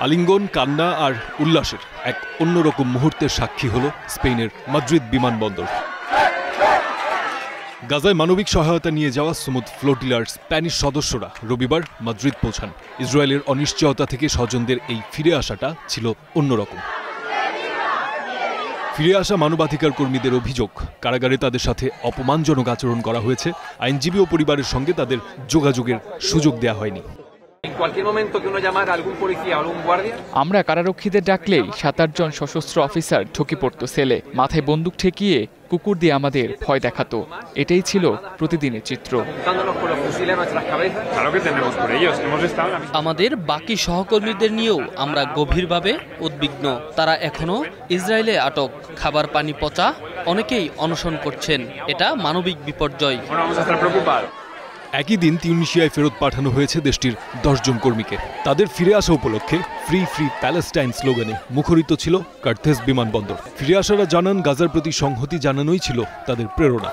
আলিঙ্গন, কান্না আর উল্লাসের এক অন্যরকম মুহূর্তের সাক্ষী হল স্পেনের মাদ্রিদ বিমানবন্দর। গাজায় মানবিক সহায়তা নিয়ে যাওয়া সমুদ ফ্লোটিলার স্প্যানিশ সদস্যরা রবিবার মাদ্রিদ পৌঁছান। ইসরায়েলের অনিশ্চয়তা থেকে স্বজনদের এই ফিরে আসাটা ছিল অন্যরকম। ফিরে আসা মানবাধিকার কর্মীদের অভিযোগ, কারাগারে তাদের সাথে অপমানজনক আচরণ করা হয়েছে, আইনজীবী ও পরিবারের সঙ্গে তাদের যোগাযোগের সুযোগ দেওয়া হয়নি। আমরা কারারক্ষীদের ডাকলেই ৭-৮ জন সশস্ত্র অফিসার ঢুকে পড়তো সেলে, মাথায় বন্দুক ঠেকিয়ে কুকুর দিয়ে আমাদের ভয় দেখাতো। এটাই ছিল প্রতিদিনের চিত্র। আমাদের বাকি সহকর্মীদের নিয়েও আমরা গভীরভাবে উদ্বিগ্ন। তারা এখনো ইসরায়েলে আটক, খাবার পানি পচা, অনেকেই অনশন করছেন। এটা মানবিক বিপর্যয়। একই দিন তিউনিসিয়ায় ফেরত পাঠানো হয়েছে দেশটির 10 জন কর্মীকে। তাদের ফিরে আসা উপলক্ষে ফ্রি ফ্রি প্যালেস্টাইন স্লোগানে মুখরিত ছিল কার্থেজ বিমানবন্দর। ফিরে আসারা জানান, গাজার প্রতি সংহতি জানানোই ছিল তাদের প্রেরণা।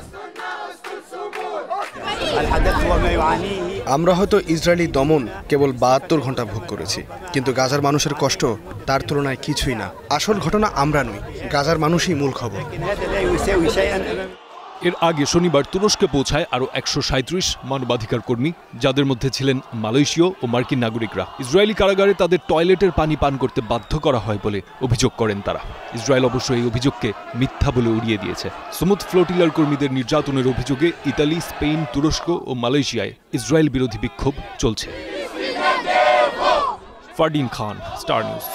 আমরা হয়তো ইসরায়েলি দমন কেবল 72 ঘন্টা ভোগ করেছি, কিন্তু গাজার মানুষের কষ্ট তার তুলনায় কিছুই না। আসল ঘটনা আমরা নই, গাজার মানুষই মূল খবর। এর আগে শনিবার তুরস্কে পৌঁছায় আরও 137 মানবাধিকার কর্মী, যাদের মধ্যে ছিলেন মালয়েশীয় ও মার্কিন নাগরিকরা। ইসরায়েলি কারাগারে তাদের টয়লেটের পানি পান করতে বাধ্য করা হয় বলে অভিযোগ করেন তারা। ইসরায়েল অবশ্য এই অভিযোগকে মিথ্যা বলে উড়িয়ে দিয়েছে। সমুদ ফ্লোটিলার কর্মীদের নির্যাতনের অভিযোগে ইতালি, স্পেন, তুরস্ক ও মালয়েশিয়ায় ইসরায়েল বিরোধী বিক্ষোভ চলছে। ফারদিন খান, স্টার নিউজ।